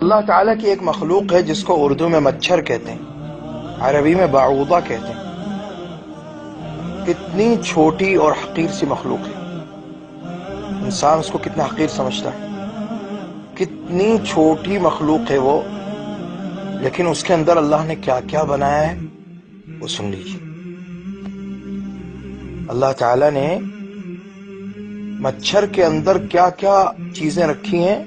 اللہ تعالیٰ کی ایک مخلوق ہے جس کو اردو میں مچھر کہتے ہیں، عربی میں بعوضہ کہتے ہیں۔ کتنی چھوٹی اور حقیر سی مخلوق ہے، انسان اس کو کتنا حقیر سمجھتا ہے، کتنی چھوٹی مخلوق ہے وہ، لیکن اس کے اندر اللہ نے کیا کیا بنایا ہے وہ سن لیجیے۔ اللہ تعالیٰ نے مچھر کے اندر کیا کیا چیزیں رکھی ہیں۔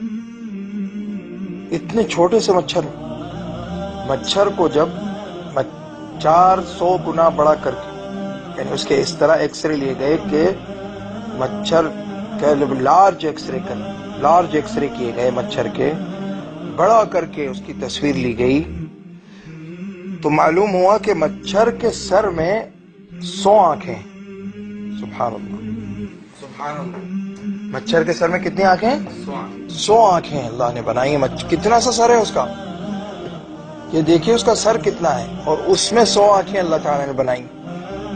اتنے چھوٹے سے مچھر کو جب 400 گنا بڑا کر کے، یعنی اس کے اس طرح ایکس رے لیے گئے کہ مچھر کا لارج ایکس رے کیے گئے، مچھر کے بڑا کر کے اس کی تصویر لی گئی، تو معلوم ہوا کہ مچھر کے سر میں 100 آنکھیں ہیں۔ سبحان اللہ، سبحان اللہ۔ مچھر کے سر میں کتنی آنکھیں ہیں؟ 100 آنکھیں اللہ نے بنائی ہیں۔ کتنا سا سر ہے اس کا، یہ دیکھیے اس کا سر کتنا ہے، اور اس میں 100 آنکھیں اللہ تعالیٰ نے بنائی،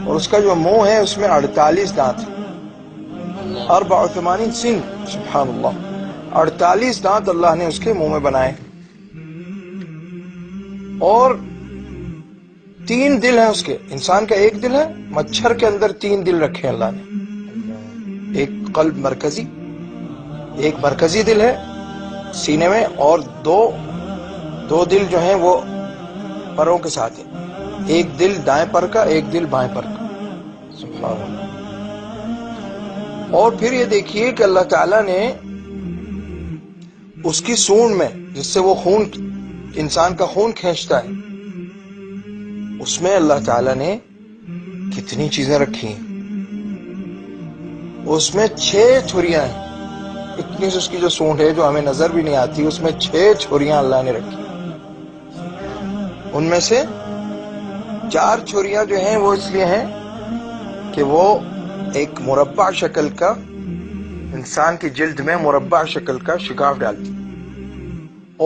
اور اس کا جو منہ ہے اس میں 48 دانت ہیں، 84 سنگ، سبحان اللہ، 48 دانت اللہ نے اس کے منہ میں بنائے، اور 3 دل ہیں اس کے۔ انسان کا 1 دل ہے، مچھر کے اندر 3 دل رکھے اللہ نے، ایک قلب مرکزی، ایک مرکزی دل ہے سینے میں، اور دو دل جو ہیں وہ پروں کے ساتھ ہیں، ایک دل دائیں پر کا، ایک دل بائیں پر کا، سبحان اللہ۔ اور پھر یہ دیکھیے کہ اللہ تعالیٰ نے اس کی سونڈ میں، جس سے وہ خون، انسان کا خون کھینچتا ہے، اس میں اللہ تعالیٰ نے کتنی چیزیں رکھی ہیں۔ اس میں 6 چھریاں ہیں، اتنی سی اس کی جو سونڈ ہے جو ہمیں نظر بھی نہیں آتی، اس میں 6 چھریاں اللہ نے رکھی۔ ان میں سے 4 چھریاں جو ہیں وہ اس لیے ہیں کہ وہ ایک مربع شکل کا، انسان کی جلد میں مربع شکل کا شگاف ڈالتی،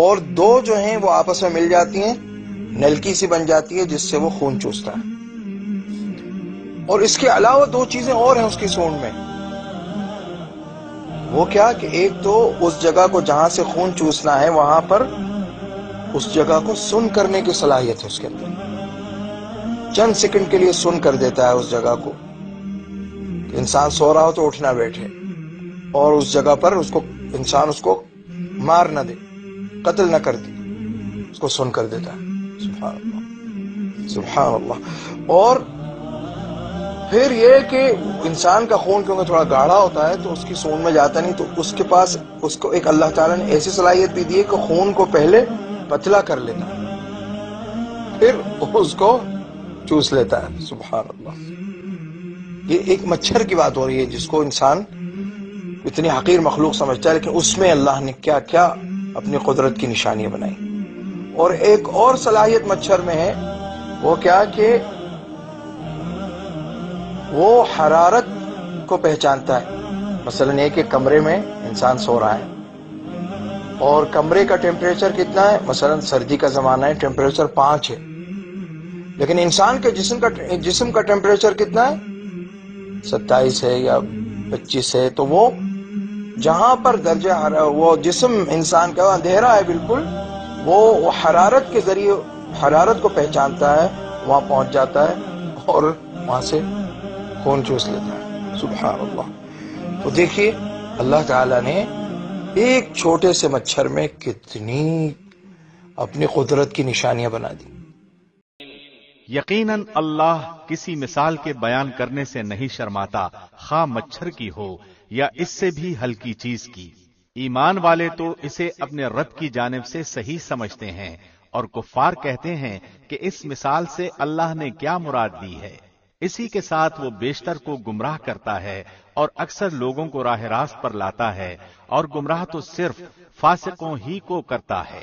اور 2 جو ہیں وہ آپس میں مل جاتی ہیں، نلکی سی بن جاتی ہے جس سے وہ خون چوستا ہے۔ اور اس کے علاوہ 2 چیزیں اور ہیں اس کی سونڈ میں، وہ کیا کہ ایک تو اس جگہ کو جہاں سے خون چوسنا ہے وہاں پر اس جگہ کو سن کرنے کی صلاحیت ہے اس کے اندر، چند سیکنڈ کے لیے سن کر دیتا ہے اس جگہ کو، کہ انسان سو رہا ہو تو اٹھ نہ بیٹھے، اور اس جگہ پر انسان اس کو مار نہ دے، قتل نہ کر دے، اس کو سن کر دیتا ہے۔ سبحان اللہ، سبحان اللہ۔ اور پھر یہ کہ انسان کا خون کیونکہ تھوڑا گاڑھا ہوتا ہے تو اس کی سونڈ میں جاتا نہیں، تو اس کے پاس اس کو ایک اللہ تعالیٰ نے ایسی صلاحیت بھی دی ہے کہ خون کو پہلے پتلا کر لیتا ہے، پھر اس کو چوس لیتا ہے۔ سبحان اللہ۔ یہ ایک مچھر کی بات ہو رہی ہے جس کو انسان اتنی حقیر مخلوق سمجھتا ہے، لیکن اس میں اللہ نے کیا کیا اپنی قدرت کی نشانیاں بنائی۔ اور ایک اور صلاحیت مچھر میں ہے، وہ کیا کہ وہ حرارت کو پہچانتا ہے۔ مثلا ایک کمرے میں انسان سو رہا ہے، اور کمرے کا ٹیمپریچر کتنا ہے، مثلا سردی کا زمانہ ہے، ٹیمپریچر 5 ہے، لیکن انسان کے جسم کا ٹیمپریچر کتنا ہے، 27 ہے یا 25 ہے، تو وہ جہاں پر وہ جسم انسان کا اندھیرا ہے بالکل، وہ حرارت کے ذریعے حرارت کو پہچانتا ہے، وہاں پہنچ جاتا ہے اور وہاں سے خون چوس لیتا ہے۔ سبحان اللہ۔ تو دیکھیے اللہ تعالیٰ نے ایک چھوٹے سے مچھر میں کتنی اپنی قدرت کی نشانیاں بنا دی۔ یقیناً اللہ کسی مثال کے بیان کرنے سے نہیں شرماتا، خواہ مچھر کی ہو یا اس سے بھی ہلکی چیز کی۔ ایمان والے تو اسے اپنے رب کی جانب سے صحیح سمجھتے ہیں، اور کفار کہتے ہیں کہ اس مثال سے اللہ نے کیا مراد دی ہے۔ اسی کے ساتھ وہ بیشتر کو گمراہ کرتا ہے اور اکثر لوگوں کو راہ راست پر لاتا ہے، اور گمراہ تو صرف فاسقوں ہی کو کرتا ہے۔